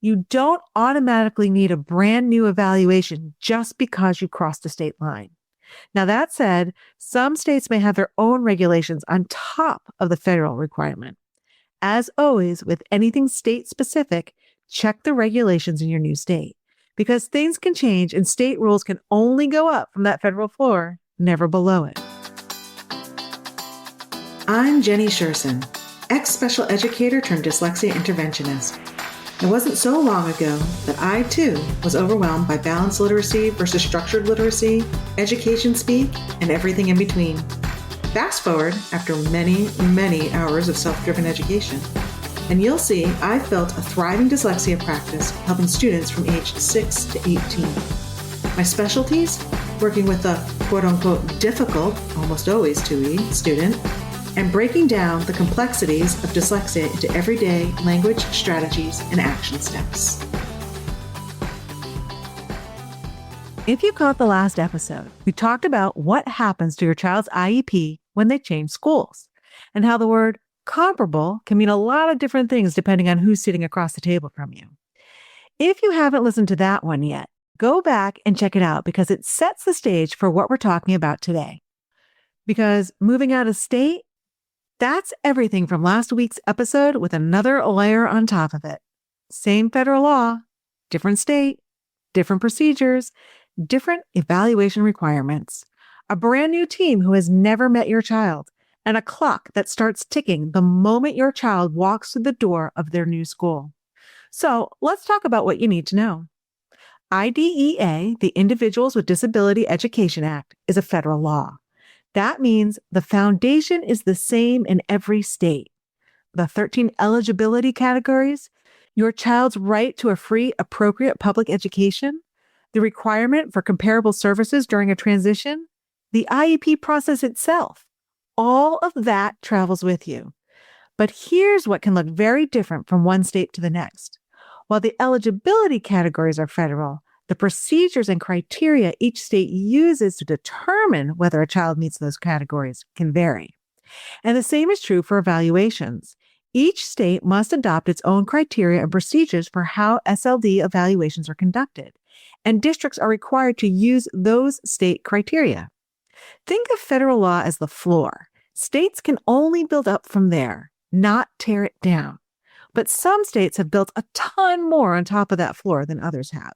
You don't automatically need a brand new evaluation just because you crossed a state line. Now, that said, some states may have their own regulations on top of the federal requirement. As always, with anything state specific, check the regulations in your new state because things can change and state rules can only go up from that federal floor, never below it. I'm Jenny Scherson, ex-special educator turned dyslexia interventionist. It wasn't so long ago that I, too, was overwhelmed by balanced literacy versus structured literacy, education speak, and everything in between. Fast forward after many, many hours of self-driven education, and you'll see I've built a thriving dyslexia practice helping students from age 6 to 18. My specialties? Working with the quote-unquote difficult, almost always 2E, student, and breaking down the complexities of dyslexia into everyday language strategies and action steps. If you caught the last episode, we talked about what happens to your child's IEP when they change schools, and how the word comparable can mean a lot of different things depending on who's sitting across the table from you. If you haven't listened to that one yet, go back and check it out because it sets the stage for what we're talking about today. Because moving out of state, that's everything from last week's episode with another layer on top of it. Same federal law, different state, different procedures, different evaluation requirements, a brand new team who has never met your child, and a clock that starts ticking the moment your child walks through the door of their new school. So let's talk about what you need to know. IDEA, the Individuals with Disability Education Act, is a federal law. That means the foundation is the same in every state. The 13 eligibility categories, your child's right to a free, appropriate public education, the requirement for comparable services during a transition, the IEP process itself, all of that travels with you. But here's what can look very different from one state to the next. While the eligibility categories are federal, the procedures and criteria each state uses to determine whether a child meets those categories can vary. And the same is true for evaluations. Each state must adopt its own criteria and procedures for how SLD evaluations are conducted, and districts are required to use those state criteria. Think of federal law as the floor. States can only build up from there, not tear it down. But some states have built a ton more on top of that floor than others have.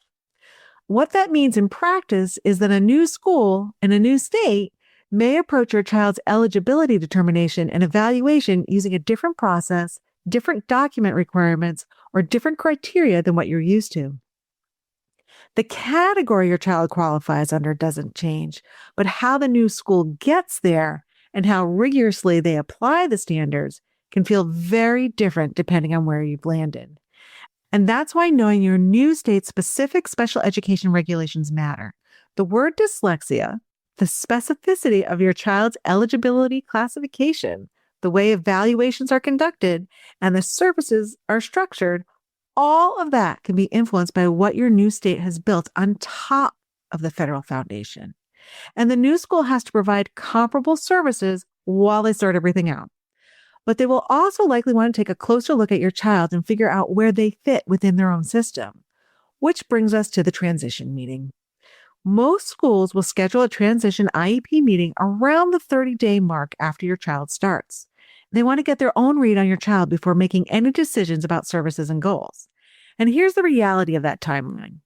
What that means in practice is that a new school in a new state may approach your child's eligibility determination and evaluation using a different process, different document requirements, or different criteria than what you're used to. The category your child qualifies under doesn't change, but how the new school gets there and how rigorously they apply the standards can feel very different depending on where you've landed. And that's why knowing your new state's specific special education regulations matter. The word dyslexia, the specificity of your child's eligibility classification, the way evaluations are conducted, and the services are structured, all of that can be influenced by what your new state has built on top of the federal foundation. And the new school has to provide comparable services while they sort everything out. But they will also likely want to take a closer look at your child and figure out where they fit within their own system, which brings us to the transition meeting. Most schools will schedule a transition IEP meeting around the 30-day mark after your child starts. They want to get their own read on your child before making any decisions about services and goals. And here's the reality of that timeline.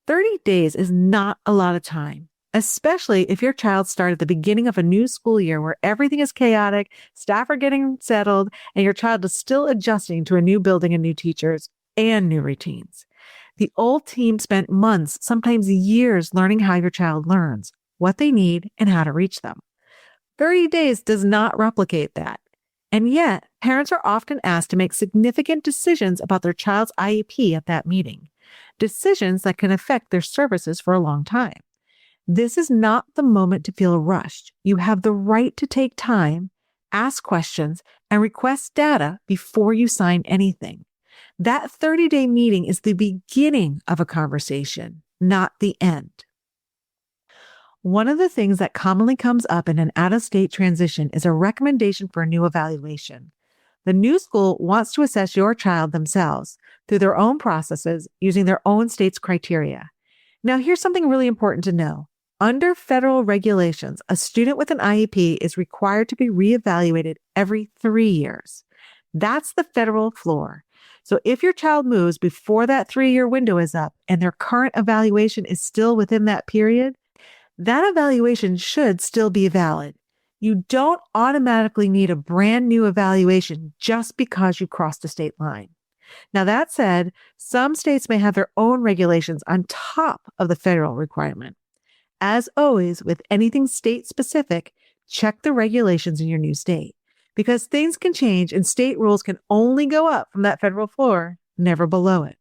30 days is not a lot of time, especially if your child started at the beginning of a new school year where everything is chaotic, staff are getting settled, and your child is still adjusting to a new building and new teachers and new routines. The old team spent months, sometimes years, learning how your child learns, what they need, and how to reach them. 30 days does not replicate that. And yet, parents are often asked to make significant decisions about their child's IEP at that meeting, decisions that can affect their services for a long time. This is not the moment to feel rushed. You have the right to take time, ask questions, and request data before you sign anything. That 30-day meeting is the beginning of a conversation, not the end. One of the things that commonly comes up in an out-of-state transition is a recommendation for a new evaluation. The new school wants to assess your child themselves, through their own processes using their own state's criteria. Now, here's something really important to know. Under federal regulations, a student with an IEP is required to be reevaluated every 3 years. That's the federal floor. So if your child moves before that 3-year window is up and their current evaluation is still within that period, that evaluation should still be valid. You don't automatically need a brand new evaluation just because you crossed a state line. Now, that said, some states may have their own regulations on top of the federal requirement. As always, with anything state-specific, check the regulations in your new state, because things can change and state rules can only go up from that federal floor, never below it.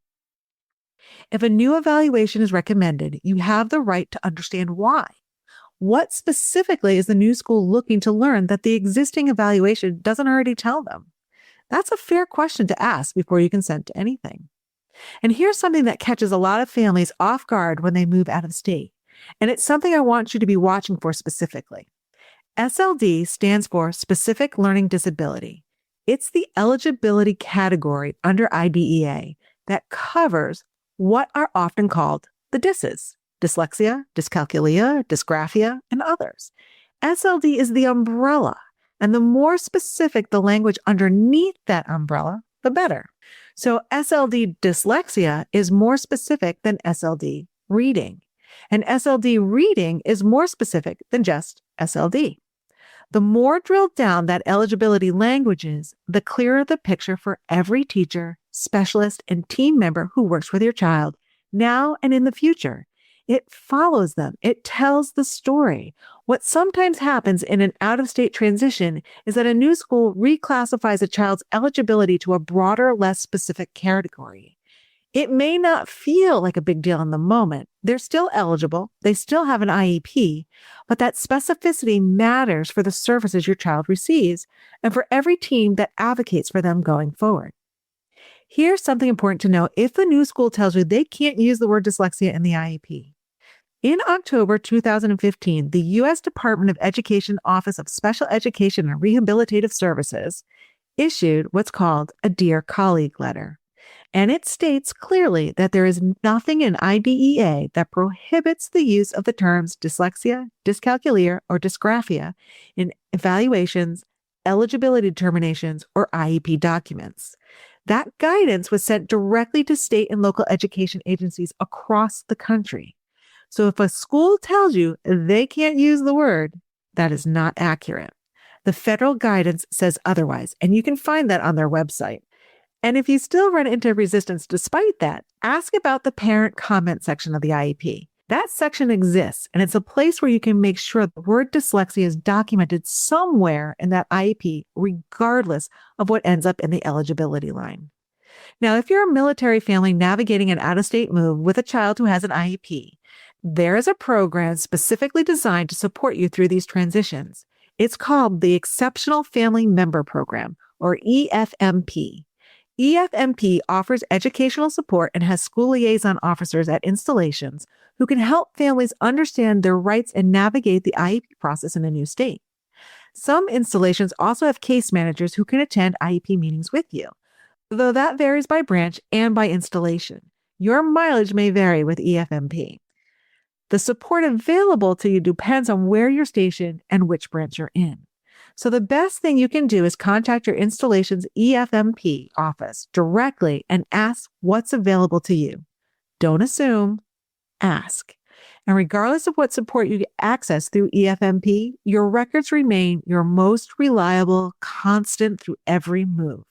If a new evaluation is recommended, you have the right to understand why. What specifically is the new school looking to learn that the existing evaluation doesn't already tell them? That's a fair question to ask before you consent to anything. And here's something that catches a lot of families off guard when they move out of state. And it's something I want you to be watching for specifically. SLD stands for Specific Learning Disability. It's the eligibility category under IDEA that covers what are often called the DISs: dyslexia, dyscalculia, dysgraphia, and others. SLD is the umbrella, and the more specific the language underneath that umbrella, the better. So SLD dyslexia is more specific than SLD reading, and SLD reading is more specific than just SLD. The more drilled down that eligibility language is, the clearer the picture for every teacher, specialist, and team member who works with your child now and in the future. It follows them. It tells the story. What sometimes happens in an out-of-state transition is that a new school reclassifies a child's eligibility to a broader, less specific category. It may not feel like a big deal in the moment. They're still eligible. They still have an IEP, but that specificity matters for the services your child receives and for every team that advocates for them going forward. Here's something important to know if the new school tells you they can't use the word dyslexia in the IEP. In October 2015, the U.S. Department of Education Office of Special Education and Rehabilitative Services issued what's called a Dear Colleague letter. And it states clearly that there is nothing in IDEA that prohibits the use of the terms dyslexia, dyscalculia, or dysgraphia in evaluations, eligibility determinations, or IEP documents. That guidance was sent directly to state and local education agencies across the country. So if a school tells you they can't use the word, that is not accurate. The federal guidance says otherwise, and you can find that on their website. And if you still run into resistance despite that, ask about the parent comment section of the IEP. That section exists, and it's a place where you can make sure the word dyslexia is documented somewhere in that IEP, regardless of what ends up in the eligibility line. Now, if you're a military family navigating an out-of-state move with a child who has an IEP, there is a program specifically designed to support you through these transitions. It's called the Exceptional Family Member Program, or EFMP. EFMP offers educational support and has school liaison officers at installations who can help families understand their rights and navigate the IEP process in a new state. Some installations also have case managers who can attend IEP meetings with you, though that varies by branch and by installation. Your mileage may vary with EFMP. The support available to you depends on where you're stationed and which branch you're in. So the best thing you can do is contact your installation's EFMP office directly and ask what's available to you. Don't assume, ask. And regardless of what support you access through EFMP, your records remain your most reliable constant through every move.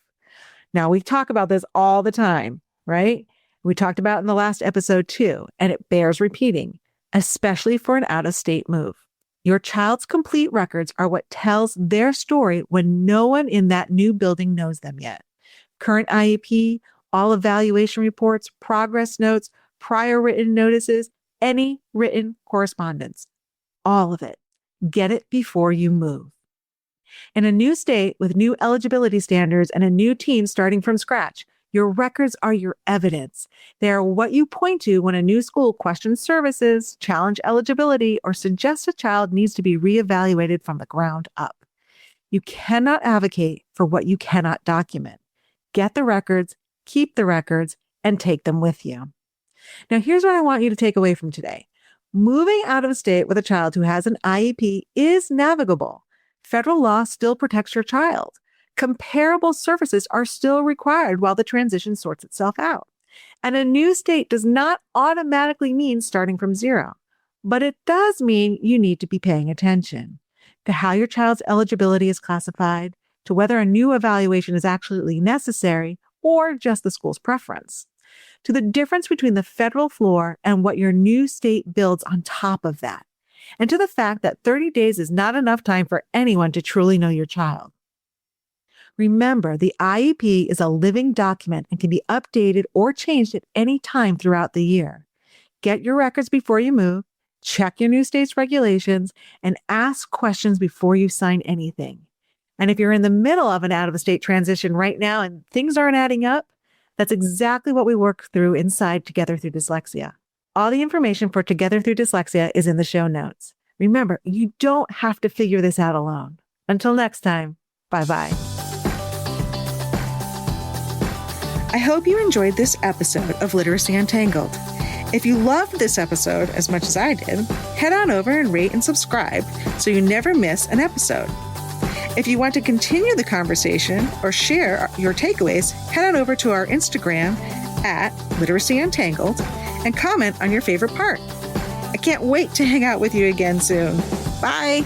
Now, we talk about this all the time, right? We talked about it in the last episode too, and it bears repeating, especially for an out-of-state move. Your child's complete records are what tells their story when no one in that new building knows them yet. Current IEP, all evaluation reports, progress notes, prior written notices, any written correspondence. All of it. Get it before you move. In a new state with new eligibility standards and a new team starting from scratch, your records are your evidence. They are what you point to when a new school questions services, challenge eligibility, or suggests a child needs to be reevaluated from the ground up. You cannot advocate for what you cannot document. Get the records, keep the records, and take them with you. Now, here's what I want you to take away from today. Moving out of state with a child who has an IEP is navigable. Federal law still protects your child. Comparable services are still required while the transition sorts itself out. And a new state does not automatically mean starting from zero, but it does mean you need to be paying attention to how your child's eligibility is classified, to whether a new evaluation is actually necessary or just the school's preference, to the difference between the federal floor and what your new state builds on top of that, and to the fact that 30 days is not enough time for anyone to truly know your child. Remember, the IEP is a living document and can be updated or changed at any time throughout the year. Get your records before you move, check your new state's regulations, and ask questions before you sign anything. And if you're in the middle of an out-of-state transition right now and things aren't adding up, that's exactly what we work through inside Together Through Dyslexia. All the information for Together Through Dyslexia is in the show notes. Remember, you don't have to figure this out alone. Until next time, bye-bye. I hope you enjoyed this episode of Literacy Untangled. If you loved this episode as much as I did, head on over and rate and subscribe so you never miss an episode. If you want to continue the conversation or share your takeaways, head on over to our Instagram @Literacy Untangled and comment on your favorite part. I can't wait to hang out with you again soon. Bye!